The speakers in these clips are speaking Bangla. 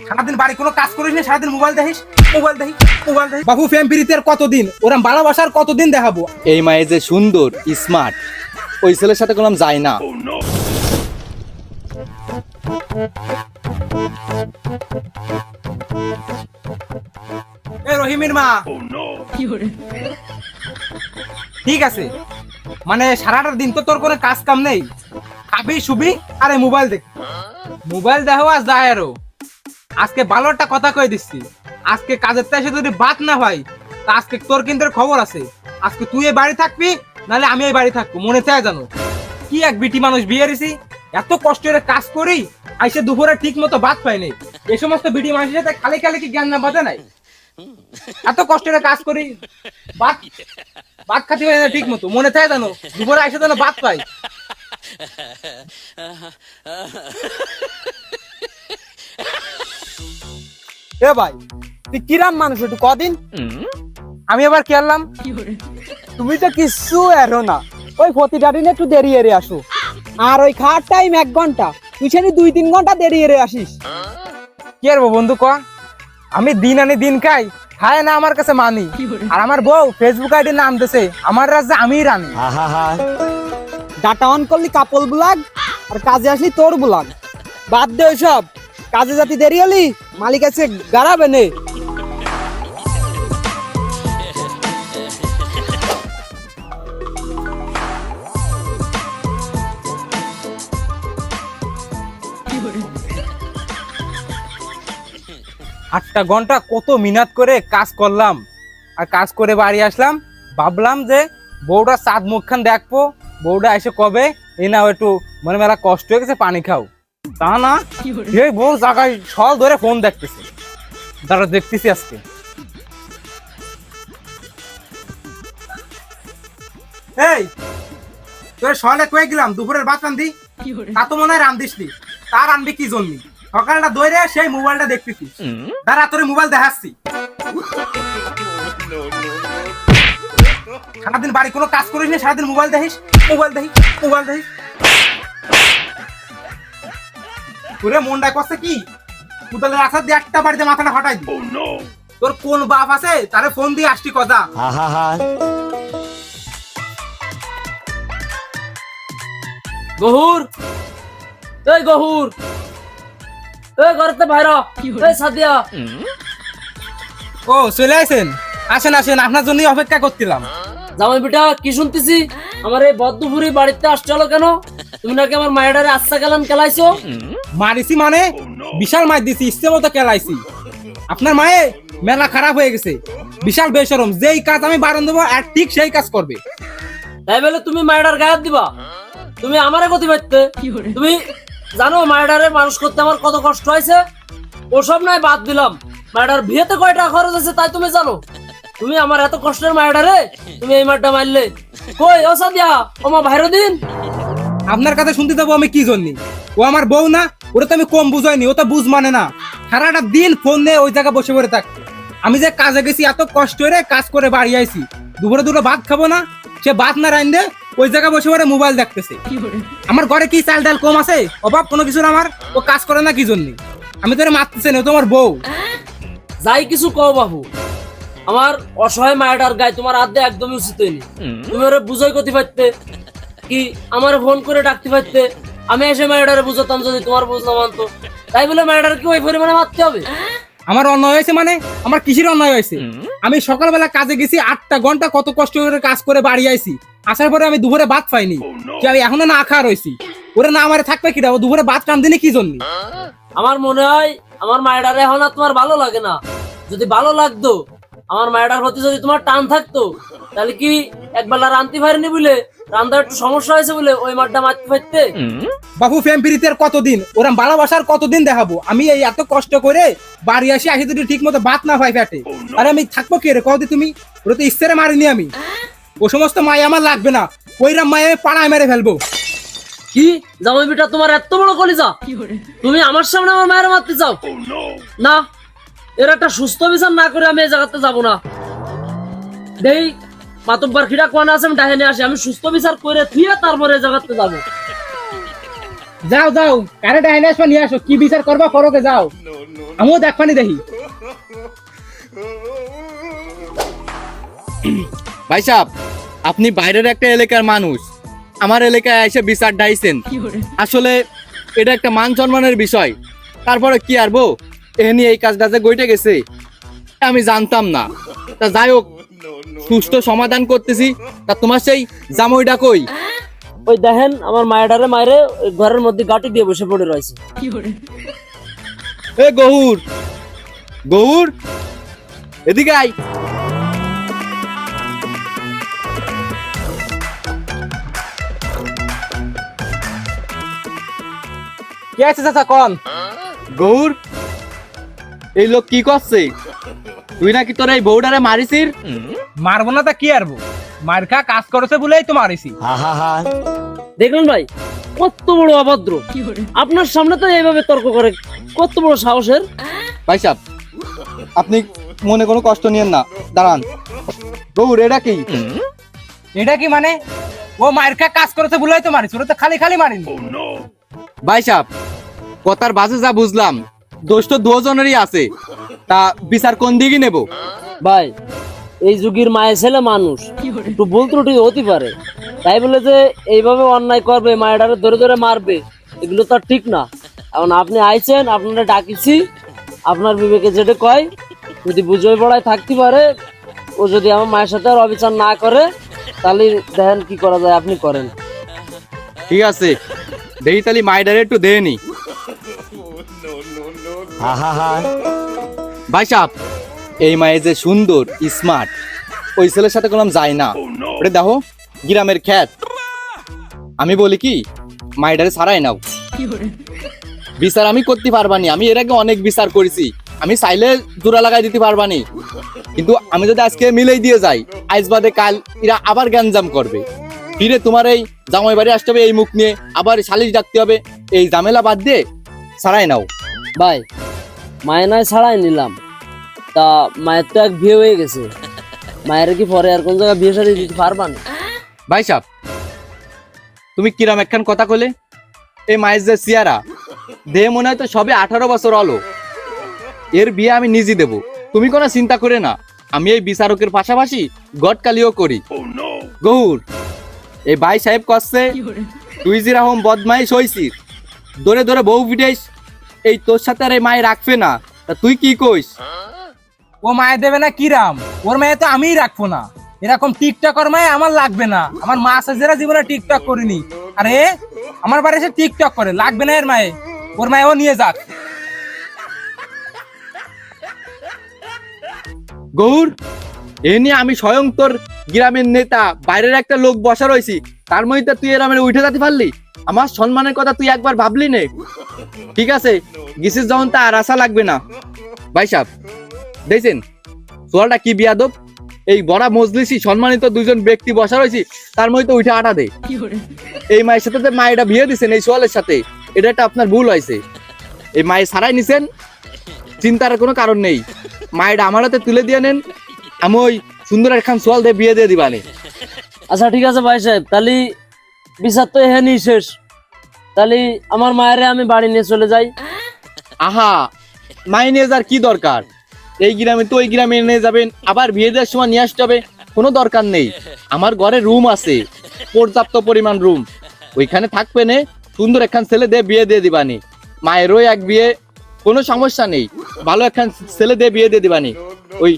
সারাদিন বাড়ি কোনো কাজ করিস না, সারাদিন মোবাইল দেখিস, মোবাইল দেখিস, মোবাইল দেখিস। বাবু ফ্যাম প্রীতির কতদিন, ওরা ভালোবাসার কতদিন দেখাবো? এই মায়ে যে সুন্দর স্মার্ট, ওই ছেলের সাথে কোলাম যায় না। রহিমের মা ঠিক আছে, মানে সারাটা দিন তো তোর কোনো কাজ কাম নেই, খাবি শুবি আরে মোবাইল দেখ, মোবাইল দেখো আর যায়। আরো আজকে ভালো একটা কথা কয়ে দিচ্ছি, আজকে কাজের এসে যদি বাদ না হয় তা আজকে তোর কিন্তু খবর আছে। আজকে তুই এই বাড়ি থাকবি, নাহলে আমি এই বাড়ি থাকবো, মনে চায় জানো? কি এক বিটি মানুষ বিয়ে দিছি, এত কষ্ট করে কাজ করি, আইসে দুপুরে ঠিক মতো ভাত পাইনি। এই সমস্ত বিটি মানুষের সাথে খালি খালি কি জ্ঞান না বাজে নাই? এত কষ্ট করে কাজ করি, ভাত খাতে হয় না ঠিক মতো, মনে চায় জানো? দুপুরে আইসে যেন ভাত পাই। এ ভাই, তুই কিরাম মানুষ একটু কদিন? আমি আবার কি আনলাম? তুমি তো কিছু এরো না, ওই প্রতিটা দিন একটু দেরি এরে আসো, আর ওই খাওয়ার টাইম 1 ঘন্টা, তুই সেদিন 2-3 ঘন্টা দেরি এরে আসিস। কি আর বন্ধু ক, আমি দিন আনি দিন খাই, খায় না আমার কাছে মানি। আর আমার বউ ফেসবুক আইডি নাম দিছে আমার রাজ্যে আমি রানি। ডাটা অন করলি কাপল ব্লগ, আর কাজে আসলি তোর ব্লগ। বাদ দে ওইসব, কাজে যাতে দেরি হলি মালিক আছে গাড়াবে নে। আটটা ঘন্টা কত মিনাত করে কাজ করলাম, আর কাজ করে বাড়ি আসলাম, ভাবলাম যে বউটা চাঁদ মুখখান দেখবো, বউটা এসে কবে এই না একটু মানে মেলা কষ্ট হয়ে গেছে পানি খাও, তা না এই বউ জায়গায় সল ধরে ফোন দেখতেছে। দাঁড়া দেখতেছি আজকে। এই তোর সলে কয়ে গেলাম দুপুরের ভাত রান্ধি, তা তো মনে হয় রান্ধিসনি, তা রান্ধবি কি জন্য? সকালটা দৌড়ে সেই মোবাইলটা দেখতেছিস, দাঁড়া তোর মোবাইল দেখাচ্ছি। সারাদিন বাড়ি কোনো কাজ করিস না, সারাদিন মোবাইল দেখিস, মোবাইল দেখিস, মোবাইল দেখিস। তোরে মনটা করছে কি কুতলের আশা দিয়ে একটা বাড়িতে মাথাটা ফাটাই দি। তোর কোন বাপ আছে তারে ফোন দিয়ে আসছি কথা। গহুর, এই গহুর, এই ঘরতে বাইর, এই সাদিয়া। ও চলে আসেন, আসেন আসেন, আপনার জন্যই অপেক্ষা করছিলাম। জামাই বেটা কি শুনতেছি, আমার এই বদ্ধপুরি বাড়িতে আসছো কেন? তুমি নাকি আমার মায়েরারে আচ্ছা গেলাম খেলাইছো? মারিছি মানে বিশাল মার দিছি, ইচ্ছে মতো খেলাইছি। আপনার মায়ে মেলা খারাপ হয়ে গেছে, বিশাল বেশরম, যেই কাজ আমি বারণ দেবো আর ঠিক সেই কাজ করবে। তাই বলে তুমি মায়েরার গায়ে হাত দিবা? তুমি আমারে গতি পাইতে, তুমি জানো মায়েরারে মানুষ করতে আমার কত কষ্ট হয়েছে? ওসব নয় বাদ দিলাম, মায়েরার বিয়েতে কয় টাকা খরচ আছে তাই তুমি জানো? তুমি আমার এত কষ্টের মায়েরারে তুমি এই মারটা মারলে। কই ও সাদিয়া, ও মা ভাইরো দিন। আপনার কথা শুনতে দেবো আমি কি জন্য? ও আমার বউ না, ওটা তো আমি কম বুঝাইনি, ও তো বুঝ মানে না। সারাটা দিন ফোন নিয়ে ওই জায়গায় বসে পড়ে থাক। আমি যে কাজে গেছি এত কষ্ট করে কাজ করে বাড়ি আইছি, দুপুরে দুটো ভাত খাবো না, সে ভাত না রাইন্দে ওই জায়গায় বসে পড়ে মোবাইল দেখতেছে। আমার ঘরে কি চাল ডাল কম আছে, অভাব কোনো কিছুর আমার? ও কাজ করে না কি জন্য? আমি তোরে মারতেছি না, ও তোমার বউ। যাই কিছু কও বাবু, আমার অসহায় মায়েরার গায়ে তোমার হাত দেওয়া একদমই উচিত হয়নি। তুমি ওরা বুঝাই করতে পারতে কি, আমার ফোন করে ডাকতে পারতে, আমি এসে মায়েরারে বুঝাতাম যদি তোমার বুঝনা মানতো। তাই বলে মায়েরার কি ওই পরিমাণে মারতে হবে? আমার অন্যায় হয়েছে মানে? আমার কিসের অন্যায় হয়েছে? আমি সকালবেলা কাজে গেছি, 8টা ঘন্টা কত কষ্ট করে কাজ করে বাড়ি আইছি, আসার পরে আমি দুপুরে ভাত পাইনি, যে আমি এখনো না খাওয়া রয়েছি। ওরা না আমারে থাকবে কিনা, ও দুপুরে ভাত রান্ধিনি কি জন্য? আমার মনে হয় আমার মায়েরারে এখন আর তোমার ভালো লাগে না। যদি ভালো লাগতো, আমার মায়েরার প্রতি যদি তোমার টান থাকতো, তাহলে কি একবেলা রান্তি পারিনি বলে, রান্নার একটু সমস্যা হয়েছে বলে ওই মাঠটা মারতে পারতে? বাবু ফ্যাম প্রীতির কতদিন, ওরা ভালোবাসার কতদিন দেখাবো? আমি এই এত কষ্ট করে বাড়ি আসি যদি ঠিক মতো ভাত না পাই পেটে, আরে আমি থাকবো কি রে কদি? তুমি ওরা তো ইচ্ছেরে মারিনি আমি, ও সমস্ত মাই আমার লাগবে না, ওইরাম মাই আমি পাড়ায় মেরে ফেলবো। কি জামাই বেটা তোমার এত বড় কলিজা, তুমি আমার সামনে আমার মায়ের মারতে চাও? না, এর একটা সুস্থ বিচার না করে আমি এই জায়গাতে যাবো না। দেই মাতব্বার খিড়া কোয়ানা আছে, আমি ডাহে নিয়ে আসি, আমি সুস্থ বিচার করে থুয়ে তারপরে এই জায়গাতে যাবো। যাও যাও কারেন্ট আইনে আসবা নিয়ে আসো, কি বিচার করবা করোকে যাও, আমিও দেখবানি দেখি। ভাই সাহেব, আপনি বাইরের একটা এলাকার মানুষ, আমার এলাকায় এসে বিচার ডাইছেন। আসলে এটা একটা মান সম্মানের বিষয়। তারপরে কি আরবো, এমনি এই কাজটা যে গইটে গেছে আমি জানতাম না। তা যাই হোক, সুষ্ঠু সমাধান করতেছি। তা তোমার সেই জামইটা কই? ওই দেখেন আমার মায়েরারে মায়েরে ওই ঘরের মধ্যে গাঁটি দিয়ে বসে পড়ে রয়েছে। এ গহুর, গহুর, এদিকে আয়। কি আছে চাচা কোন? গৌর, এই লোক কি করছে? তুই নাকি তোর এই বউডারে মারিসির? মারবো না তা কি আরবো, মার খা কাজ করেছে বলেই তো মারিছি। দেখলেন ভাই কত বড় অভদ্র, আপনার সামনে তো এইভাবে তর্ক করে, কত বড় সাহসের। ভাই সাহেব, আপনি মনে কোনো কষ্ট নিয়েন না, দাঁড়ান। গৌর, এটা কি? এটা কি মানে? ও মার খা কাজ করেছে বলেই তো মারিছি, ওরা তো খালি খালি মারিনি। ভাই সাহেব, কথার বাজে যা বুঝলাম, দোষ তো দুজনেরই আছে। তা বিচার কোন দিকে নেব? ভাই এই যুগের মায়ের ছেলে মানুষ, একটু ভুল ত্রুটি হতে পারে, তাই বলে যে এইভাবে অন্যায় করবে, মায়েরারে ধরে ধরে মারবে, এগুলো তো আর ঠিক না। এখন আপনি আইছেন, আপনারা ডাকিছি, আপনার বিবেকে যেটা কয়, যদি বুঝে পড়ায় থাকতে পারে, ও যদি আমার মায়ের সাথে আর অবিচার না করে, তাহলে দেখেন কি করা যায়, আপনি করেন। ঠিক আছে, দেখি তাহলে মাইডারে একটু দেয় নি। ভাই সাহেব, এই মায়ে যে সুন্দর স্মার্ট, ওই ছেলের সাথে কোনো যায় না। ওরে দেখো, গ্রামের খ্যাত। আমি বলি কি, মাইডারে ছাড়াই নাও। বিচার আমি করতে পারবানি, আমি এর আগে অনেক বিচার করেছি, আমি চাইলে জোড়া লাগাই দিতে পারবানি। কিন্তু আমি যদি আজকে মিলেই দিয়ে যাই, আজ বাদে কাল এরা আবার গ্যাঞ্জাম করবে। ফিরে তোমার এই জামাই বাড়ি আসতে হবে এই মুখ নিয়ে, আবার শালিশ ডাকতে হবে। এই ঝামেলা বাদ দিয়ে ছাড়াই নাও। ভাই মায়ের নয় ছাড়াই নিলাম, তা মায়ের তো এক বিয়ে হয়ে গেছে, মায়ের কি পরে আর কোন জায়গায় বিয়ে সাথে দিতে পারবা না? ভাই সাহেব, তুমি কিরাম একখান কথা কলে, এই মায়ের যে সিয়ারা দেহ মনে হয় তো সবে 18 বছর হলো। এর বিয়ে আমি নিজে দেব, তুমি কোনো চিন্তা করে না। আমি এই বিচারকের পাশাপাশি গটকালিও করি। গৌর, এই ভাই সাহেব কচ্ছে তুই যেরকম বদমাইশ হইছিস, ধরে ধরে বউ পিটাইস, এই তোর সাথে আর এই মায়ে রাখবে না। তা তুই কি কইস? ও মায়ে দেবে না কিরাম, ওর মায়ে তো আমিই রাখবো না। এরকম টিকটক মায়ে আমার লাগবে না। আমার মা আছে যারা জীবনে টিকটক করিনি, আরে আমার বাড়ি এসে টিকটক করে, লাগবে না এর মায়ে। ওর মায়েও নিয়ে যাক। গৌর, এ নিয়ে আমি স্বয়ং তোর গ্রামের নেতা, বাইরের একটা লোক বসা রয়েছি, তার মধ্যে তুই এর আমি উঠে যেতে পারলি? আমার সম্মানের কথা তুই একবার ভাবলি নে? ঠিক আছে, গিসিস যখন তা আর আশা লাগবে না। ভাই সাহেব দেখছেন সোয়ালটা কি বিয়াদব? এই বড় মজলিসি সম্মানিত দুজন ব্যক্তি বসা রয়েছি, তার মধ্যে উঠে আটা দে। এই মায়ের সাথে যে মায়েরা বিয়ে দিচ্ছেন এই সোয়ালের সাথে, এটা একটা আপনার ভুল হয়েছে। এই মায়ের সারাই নিছেন, চিন্তার কোনো কারণ নেই। মায়েরা আমার হাতে তুলে দিয়ে নেন, আমি ওই সুন্দর একখান সোয়াল দিয়ে বিয়ে দিয়ে দিবানি। আচ্ছা ঠিক আছে ভাই সাহেব, তাহলে বিচার তো এখানেই শেষ। তাহলে আমার মায়েরে আমি বাড়ি নিয়ে চলে যাই। আহা, মাই নিয়ে যার কি দরকার? এই গ্রামে তো ওই গ্রামে নিয়ে যাবেন, আবার বিয়ে দেওয়ার সময় নিয়ে আসতে হবে, কোনো দরকার নেই। আমার ঘরে রুম আছে, পর্যাপ্ত পরিমাণ রুম, ওইখানে থাকবে নে, সুন্দর একখান ছেলে দিয়ে বিয়ে দিয়ে দিবানি। মায়েরও এক বিয়ে, কোনো সমস্যা নেই, ভালো একখান ছেলে দিয়ে বিয়ে দিয়ে দিবানি। ওই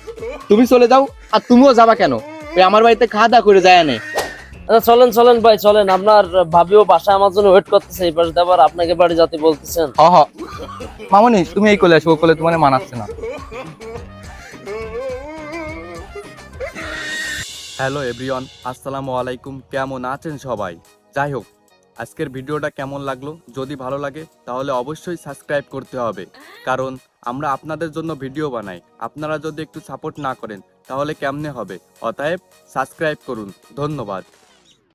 তুমি চলে যাও, আর তুমিও যাবা কেন? ওই আমার বাড়িতে খাওয়া দাওয়া করে যায় না। আচ্ছা চলেন চলেন ভাই চলেন, আপনার ভাবিও বাসায় আমার জন্য ওয়েট করতেছে, এই পাশে আবার আপনাকে বাড়ি যেতে বলতেছেন। হ হ মামনি, তুমি এই কোলে আসো, ও কোলে তোমার মানাচ্ছে না। হ্যালো এভরিওয়ান, আসসালামু আলাইকুম। কেমন আছেন সবাই? যাই হোক, আজকের ভিডিওটা কেমন লাগলো? যদি ভালো লাগে তাহলে অবশ্যই সাবস্ক্রাইব করতে হবে, কারণ আমরা আপনাদের জন্য ভিডিও বানাই। আপনারা যদি একটু সাপোর্ট না করেন তাহলে কেমনে হবে? অতএব সাবস্ক্রাইব করুন। ধন্যবাদ।